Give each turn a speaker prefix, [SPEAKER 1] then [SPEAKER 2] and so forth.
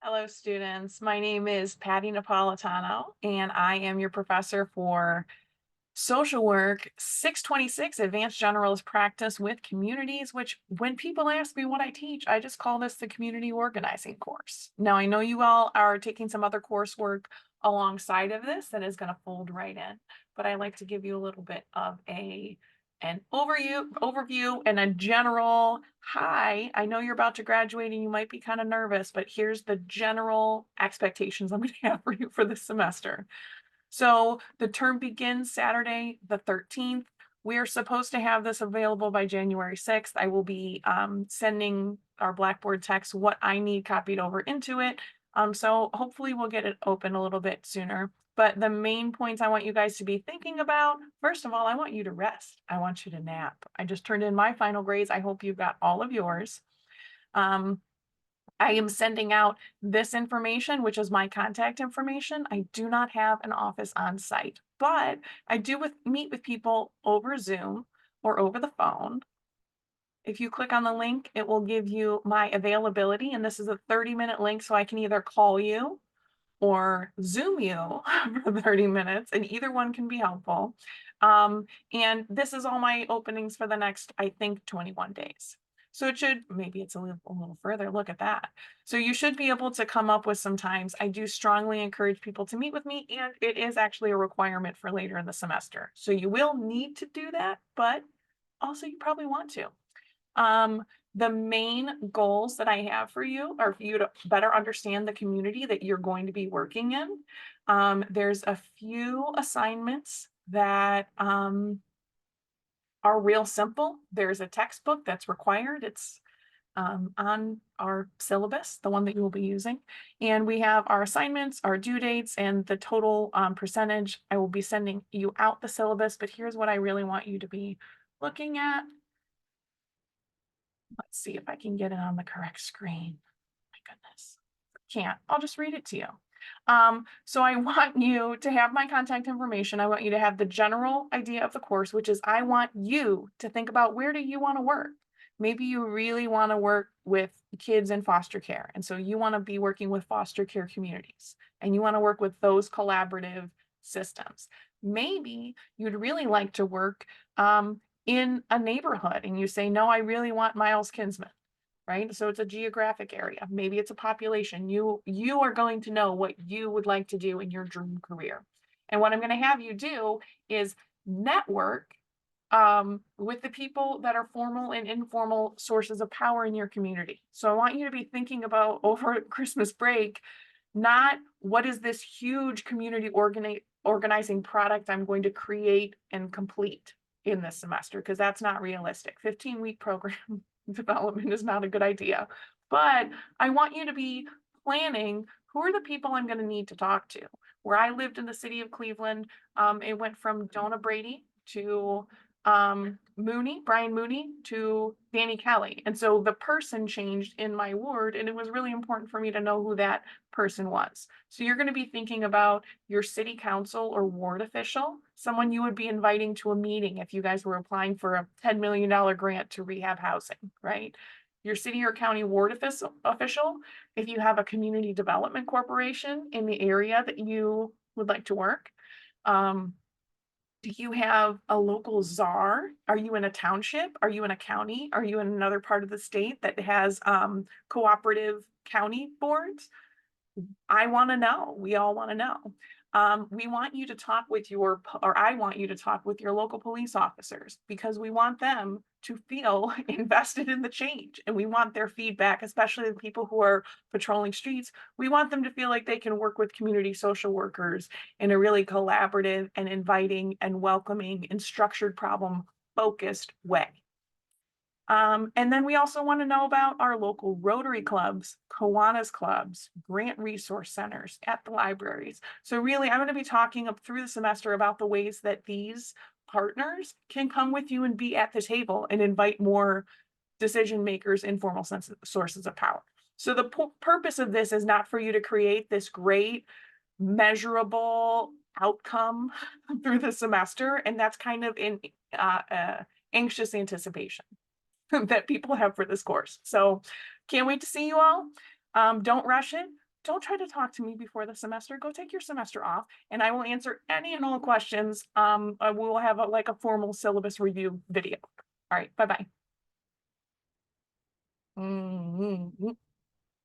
[SPEAKER 1] Hello, students. My name is Patti Napolitano, and I am your professor for social work 626 Advanced Generalist Practice with Communities, which when people ask me what I teach, I just call this the community organizing course. Now, I know you all are taking some other coursework alongside of this that is going to fold right in, but I like to give you a little bit of an overview and a general hi. I know you're about to graduate and you might be kind of nervous, but here's the general expectations I'm going to have for you for this semester. So the term begins Saturday, the 13th. We are supposed to have this available by January 6th. I will be sending our Blackboard text what I need copied over into it. So hopefully we'll get it open a little bit sooner. But the main points I want you guys to be thinking about, first of all, I want you to rest. I want you to nap. I just turned in my final grades. I hope you've got all of yours. I am sending out this information, which is my contact information. I do not have an office on site, but I do meet with people over Zoom or over the phone. If you click on the link, it will give you my availability, and this is a 30-minute link, so I can either call you or Zoom you for 30 minutes, and either one can be helpful. And this is all my openings for the next, I think, 21 days. So it should, maybe it's a little further, look at that. So you should be able to come up with some times. I do strongly encourage people to meet with me, and it is actually a requirement for later in the semester. So you will need to do that, but also you probably want to. The main goals that I have for you are for you to better understand the community that you're going to be working in. There's a few assignments that are real simple. There's a textbook that's required. It's on our syllabus, the one that you will be using. And we have our assignments, our due dates, and the total percentage. I will be sending you out the syllabus, but here's what I really want you to be looking at. Let's see if I can get it on the correct screen. My goodness. Can't. I'll just read it to you. So I want you to have my contact information. I want you to have the general idea of the course, which is I want you to think about where do you want to work? Maybe you really want to work with kids in foster care. And so you want to be working with foster care communities and you want to work with those collaborative systems. Maybe you'd really like to work in a neighborhood and you say, no, I really want Miles Kinsman, right? So it's a geographic area. Maybe it's a population. You are going to know what you would like to do in your dream career. And what I'm going to have you do is network with the people that are formal and informal sources of power in your community. So I want you to be thinking about over Christmas break, not what is this huge community organizing product I'm going to create and complete in this semester, because that's not realistic. 15-week program development is not a good idea. But I want you to be planning who are the people I'm going to need to talk to. Where I lived in the city of Cleveland, it went from Donna Brady to Brian Mooney to Danny Kelly. And so the person changed in my ward, and it was really important for me to know who that person was. So you're going to be thinking about your city council or ward official, someone you would be inviting to a meeting if you guys were applying for a $10 million grant to rehab housing, right? Your city or county ward official, if you have a community development corporation in the area that you would like to work. Do you have a local czar? Are you in a township? Are you in a county? Are you in another part of the state that has cooperative county boards? I want to know. We all want to know. We want you to talk with or I want you to talk with your local police officers because we want them to feel invested in the change and we want their feedback, especially the people who are patrolling streets. We want them to feel like they can work with community social workers in a really collaborative and inviting and welcoming and structured problem focused way. And then we also want to know about our local Rotary clubs, Kiwanis clubs, grant resource centers at the libraries. So really, I'm going to be talking up through the semester about the ways that these partners can come with you and be at the table and invite more decision makers, informal sources of power. So the purpose of this is not for you to create this great measurable outcome through the semester. And that's kind of in anxious anticipation that people have for this course. So can't wait to see you all. Don't rush it. don't try to talk to me before the semester. Go take your semester off, and I will answer any and all questions. We will have like a formal syllabus review video. All right, bye bye.